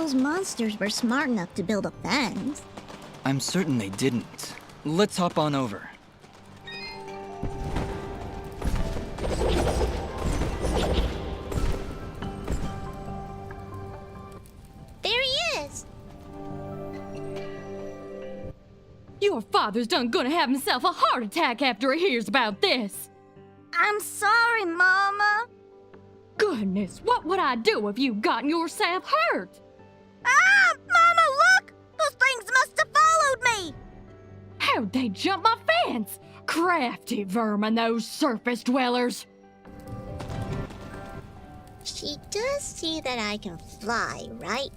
those monsters were smart enough to build a fence. I'm certain they didn't. Let's hop on over. There he is! Your father's done gonna have himself a heart attack after he hears about this. I'm sorry, Mama. Goodness, what would I do if you gotten yourself hurt? Ah! Mama, look! Those things must have followed me! How'd they jump my fence? Crafty vermin, those surface dwellers. She does see that I can fly, right?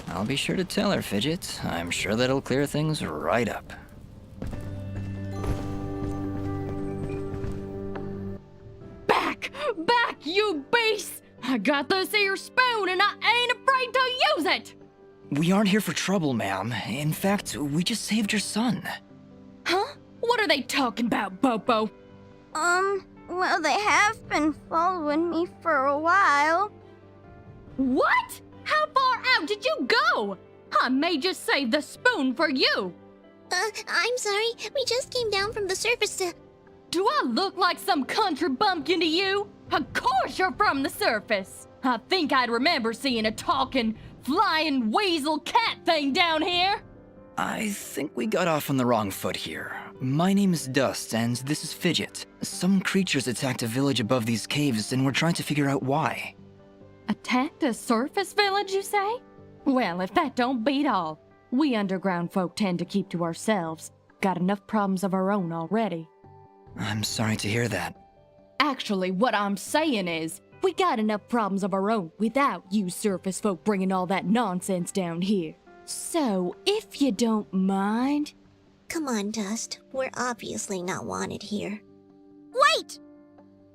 I'll be sure to tell her, Fidget. I'm sure that'll clear things right up. Back! Back, you beasts! I got this here spoon and I ain't afraid to use it! We aren't here for trouble, ma'am. In fact, we just saved your son. Huh? What are they talking about, Bopo? Well, they have been following me for a while. What? How far out did you go? I may just save the spoon for you. I'm sorry. We just came down from the surface to... Do I look like some country bumpkin to you? Of course you're from the surface. I think I'd remember seeing a talking, flying weasel cat thing down here. I think we got off on the wrong foot here. My name is Dust, and this is Fidget. Some creatures attacked a village above these caves, and we're trying to figure out why. Attacked a surface village, you say? Well, if that don't beat all. We underground folk tend to keep to ourselves. Got enough problems of our own already. I'm sorry to hear that. Actually, what I'm saying is, we got enough problems of our own without you surface folk bringing all that nonsense down here. So, if you don't mind... Come on, Dust. We're obviously not wanted here. Wait!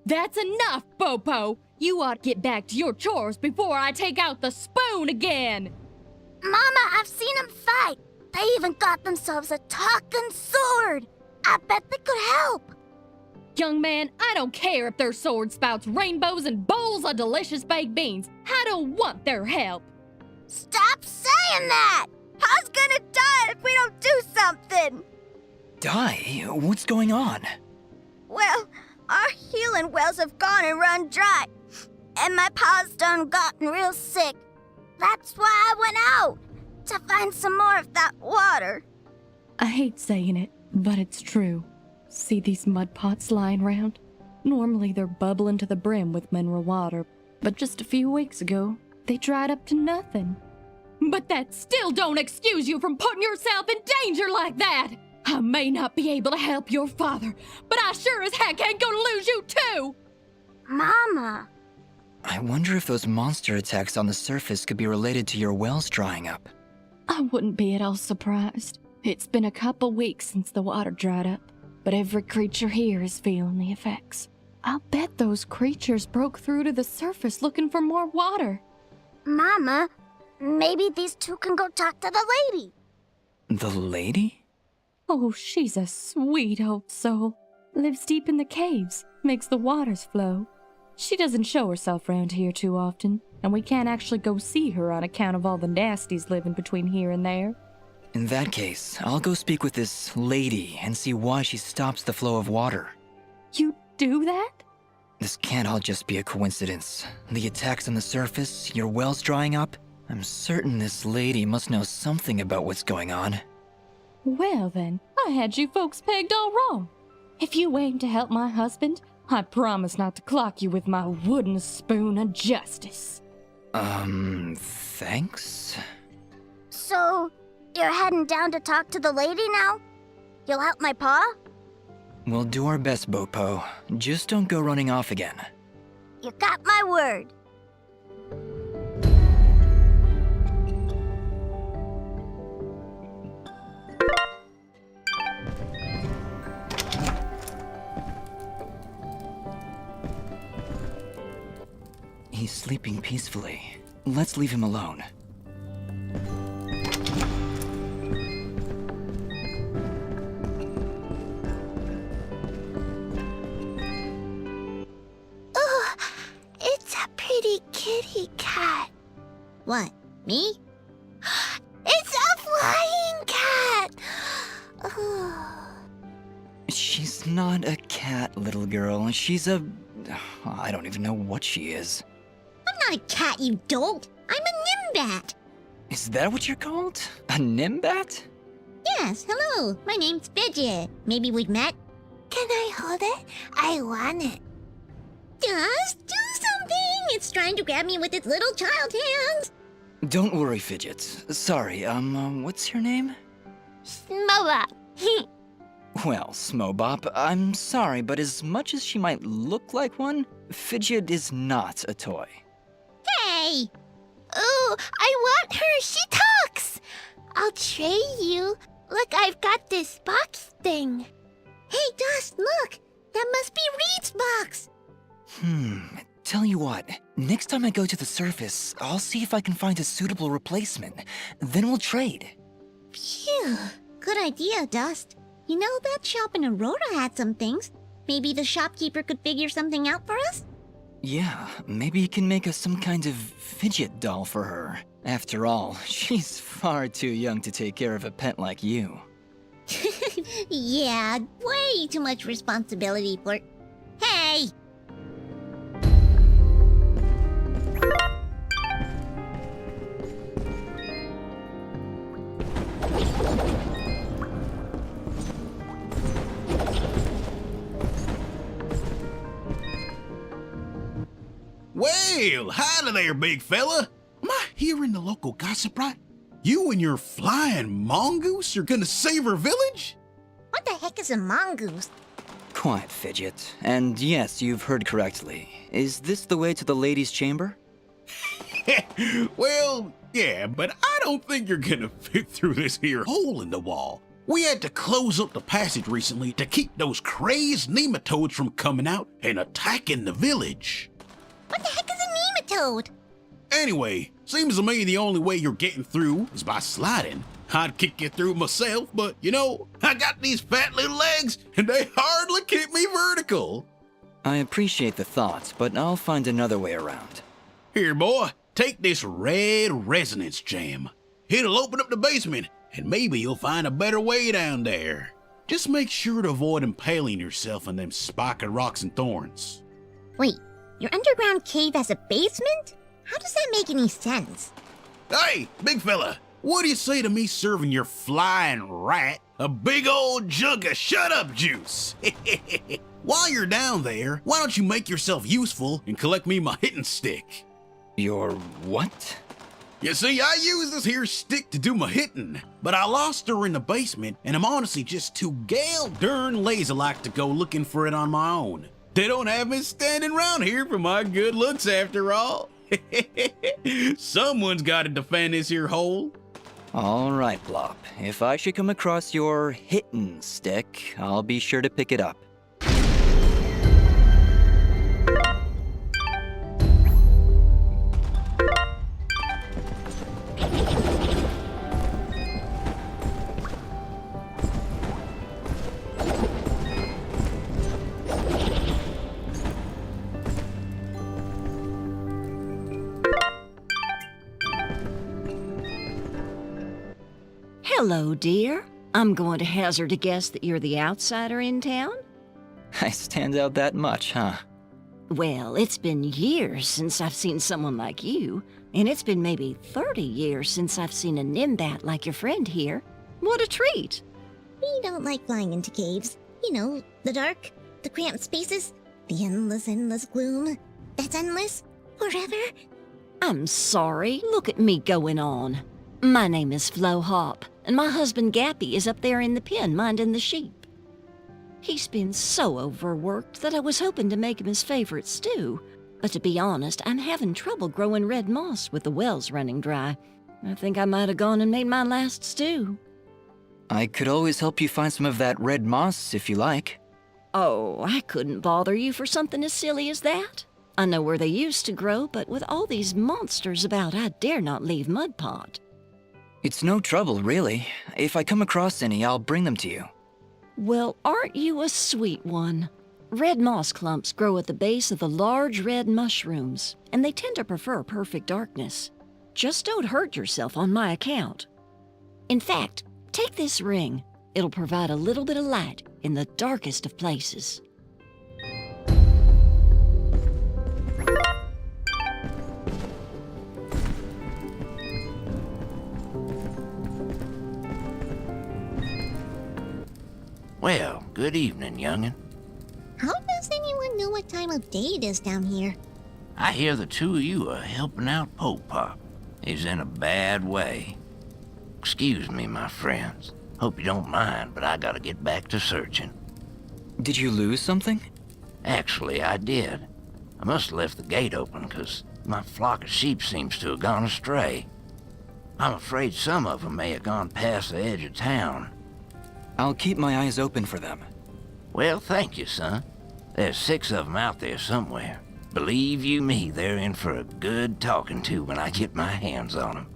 That's enough, Bopo! You ought to get back to your chores before I take out the spoon again! Mama, I've seen them fight. They even got themselves a talking sword. I bet they could help. Young man, I don't care if their sword spouts rainbows and bowls of delicious baked beans. I don't want their help. Stop saying that! Pa's gonna die if we don't do something! Die? What's going on? Well, our healing wells have gone and run dry. And my pa's done gotten real sick. That's why I went out, to find some more of that water. I hate saying it, but it's true. See these mud pots lying around? Normally they're bubbling to the brim with mineral water, but just a few weeks ago, they dried up to nothing. But that still don't excuse you from putting yourself in danger like that! I may not be able to help your father, but I sure as heck ain't gonna lose you too! Mama. I wonder if those monster attacks on the surface could be related to your wells drying up. I wouldn't be at all surprised. It's been a couple weeks since the water dried up, but every creature here is feeling the effects. I'll bet those creatures broke through to the surface looking for more water. Mama, maybe these two can go talk to the lady. The lady? Oh, she's a sweet old soul. Lives deep in the caves, makes the waters flow. She doesn't show herself around here too often, and we can't actually go see her on account of all the nasties living between here and there. In that case, I'll go speak with this lady and see why she stops the flow of water. You do that? This can't all just be a coincidence. The attacks on the surface, your wells drying up. I'm certain this lady must know something about what's going on. Well then, I had you folks pegged all wrong. If you aim to help my husband, I promise not to clock you with my wooden spoon of justice. Thanks? So, you're heading down to talk to the lady now? You'll help my pa? We'll do our best, Bopo. Just don't go running off again. You got my word. He's sleeping peacefully. Let's leave him alone. It's a pretty kitty cat. What, me? She's not a cat, little girl. She's a... I don't even know what she is. I'm not a cat, you dolt. I'm a nimbat. Is that what you're called? A nimbat? Yes, hello. My name's Fidget. Maybe we've met? Can I hold it? I want it. Just do something. It's trying to grab me with its little child hands. Don't worry, Fidget. Sorry, what's your name? Smoa. Well, Smobop, I'm sorry, but as much as she might look like one, Fidget is not a toy. Hey! Ooh, I want her. She talks. I'll trade you. Look, I've got this box thing. Hey, Dust, look. That must be Reed's box. Tell you what, next time I go to the surface, I'll see if I can find a suitable replacement. Then we'll trade. Phew. Good idea, Dust. You know, that shop in Aurora had some things. Maybe the shopkeeper could figure something out for us? Yeah, maybe you can make us some kind of fidget doll for her. After all, she's far too young to take care of a pet like you. Yeah, way too much responsibility for... Hey! Well, howdy there, big fella. Am I hearing the local gossip right? You and your flying mongoose are gonna save our village? What the heck is a mongoose? Quiet, Fidget. And yes, you've heard correctly. Is this the way to the ladies' chamber? Well, yeah, but I don't think you're gonna fit through this here hole in the wall. We had to close up the passage recently to keep those crazed nematodes from coming out and attacking the village. What the heck is a nematode? Anyway, seems to me the only way you're getting through is by sliding. I'd kick you through myself, but you know, I got these fat little legs and they hardly keep me vertical. I appreciate the thought, but I'll find another way around. Here, boy, take this red resonance gem. It'll open up the basement and maybe you'll find a better way down there. Just make sure to avoid impaling yourself on them spiky rocks and thorns. Wait, your underground cave has a basement? How does that make any sense? Hey, big fella, what do you say to me serving your flying rat a big old jug of shut-up juice? While you're down there, why don't you make yourself useful and collect me my hitting stick? Your what? You see, I use this here stick to do my hitting, but I lost her in the basement, and I'm honestly just too gal darn lazy-like to go looking for it on my own. They don't have me standing around here for my good looks after all. Someone's got to defend this here hole. All right, Blop. If I should come across your hittin' stick, I'll be sure to pick it up. Hello, dear. I'm going to hazard a guess that you're the outsider in town? I stand out that much, huh? Well, it's been years since I've seen someone like you, and it's been maybe 30 years since I've seen a nimbat like your friend here. What a treat! We don't like flying into caves. You know, the dark, the cramped spaces, the endless gloom. That's endless, forever. I'm sorry. Look at me going on. My name is Flo Hop, and my husband Gappy is up there in the pen minding the sheep. He's been so overworked that I was hoping to make him his favorite stew. But to be honest, I'm having trouble growing red moss with the wells running dry. I think I might have gone and made my last stew. I could always help you find some of that red moss if you like. Oh, I couldn't bother you for something as silly as that. I know where they used to grow, but with all these monsters about, I dare not leave Mudpot. It's no trouble, really. If I come across any, I'll bring them to you. Well, aren't you a sweet one? Red moss clumps grow at the base of the large red mushrooms, and they tend to prefer perfect darkness. Just don't hurt yourself on my account. In fact, take this ring. It'll provide a little bit of light, in the darkest of places. Well, good evening, youngin'. How does anyone know what time of day it is down here? I hear the two of you are helping out Mudpot. He's in a bad way. Excuse me, my friends. Hope you don't mind, but I gotta get back to searching. Did you lose something? Actually, I did. I must have left the gate open, 'cause my flock of sheep seems to have gone astray. I'm afraid some of them may have gone past the edge of town. I'll keep my eyes open for them. Well, thank you, son. There's 6 of them out there somewhere. Believe you me, they're in for a good talking to when I get my hands on them.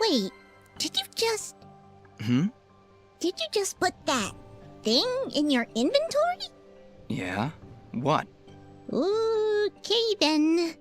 Wait, did you just... Hmm? Did you just put that thing in your inventory? Yeah? What? Okay then.